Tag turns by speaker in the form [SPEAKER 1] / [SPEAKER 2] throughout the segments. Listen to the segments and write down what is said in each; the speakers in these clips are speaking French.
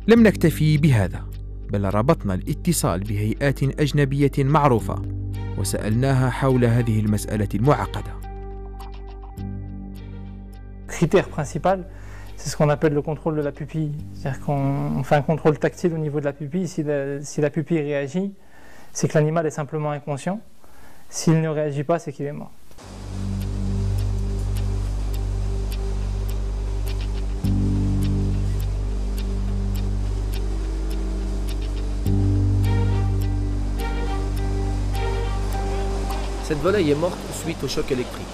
[SPEAKER 1] لم نكتفي بهذا، بل ربطنا الاتصال بهيئات أجنبية معروفة وسألناها حول هذه المسألة المعقدة.
[SPEAKER 2] Critère principal, c'est ce qu'on appelle le contrôle de la pupille. C'est-à-dire qu'on fait un contrôle tactile au niveau de la pupille. Si la pupille réagit, c'est que l'animal est simplement inconscient. S'il ne réagit pas, c'est qu'il est mort.
[SPEAKER 3] Cette volaille est morte suite au choc électrique.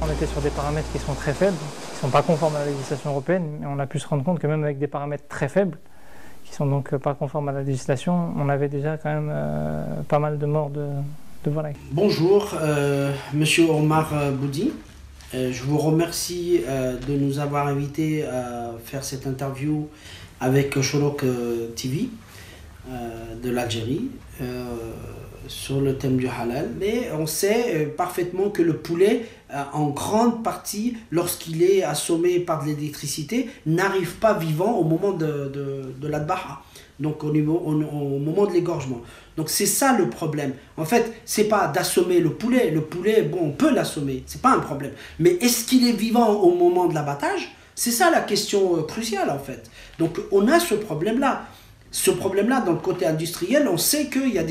[SPEAKER 2] On était sur des paramètres qui sont très faibles, qui ne sont pas conformes à la législation européenne, mais on a pu se rendre compte que même avec des paramètres très faibles, qui ne sont donc pas conformes à la législation, on avait déjà quand même pas mal de morts de volailles.
[SPEAKER 4] Bonjour, Monsieur Omar Boudi. Je vous remercie de nous avoir invités à faire cette interview avec Choroq TV de l'Algérie sur le thème du halal. Mais on sait parfaitement que le poulet, en grande partie, lorsqu'il est assommé par de l'électricité, n'arrive pas vivant au moment de l'adbaha. Donc au moment de l'égorgement. Donc c'est ça le problème. En fait, c'est pas d'assommer le poulet. Le poulet, bon, on peut l'assommer, c'est pas un problème. Mais est-ce qu'il est vivant au moment de l'abattage? C'est ça la question cruciale en fait. Donc on a ce problème-là. Ce problème-là, dans le côté industriel, on sait qu'il y a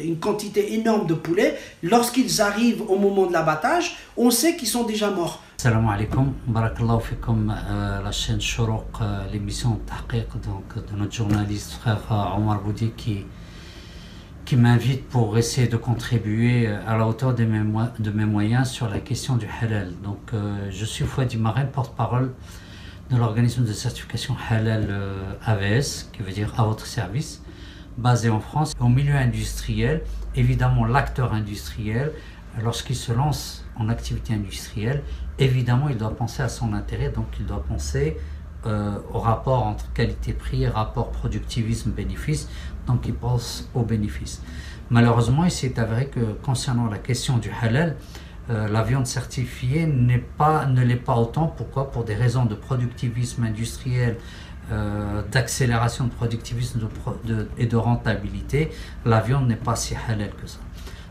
[SPEAKER 4] une quantité énorme de poulets. Lorsqu'ils arrivent au moment de l'abattage, on sait qu'ils sont déjà morts.
[SPEAKER 5] Salam alaikum, barakallahu fikum, la chaîne Choroq, l'émission Tahqiq de notre journaliste frère Omar Boudi qui m'invite pour essayer de contribuer à la hauteur de mes moyens sur la question du halal. Donc je suis Fouadi Marin, porte-parole de l'organisme de certification halal AVS, qui veut dire à votre service, basé en France. Au milieu industriel, évidemment l'acteur industriel, lorsqu'il se lance en activité industrielle, évidemment il doit penser à son intérêt, donc il doit penser au rapport entre qualité-prix, rapport productivisme-bénéfice, donc il pense aux bénéfices. Malheureusement, il s'est avéré que concernant la question du halal, la viande certifiée ne l'est pas autant. Pourquoi? Pour des raisons de productivisme industriel, d'accélération de productivisme et de rentabilité, la viande n'est pas si halal que ça.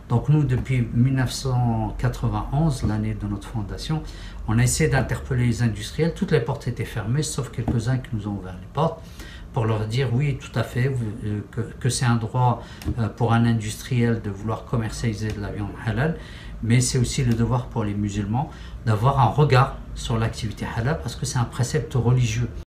[SPEAKER 5] Donc nous, depuis 1991, l'année de notre fondation, on a essayé d'interpeller les industriels. Toutes les portes étaient fermées, sauf quelques-uns qui nous ont ouvert les portes pour leur dire oui, tout à fait, que c'est un droit pour un industriel de vouloir commercialiser de la viande halal, mais c'est aussi le devoir pour les musulmans d'avoir un regard sur l'activité halal parce que c'est un précepte religieux.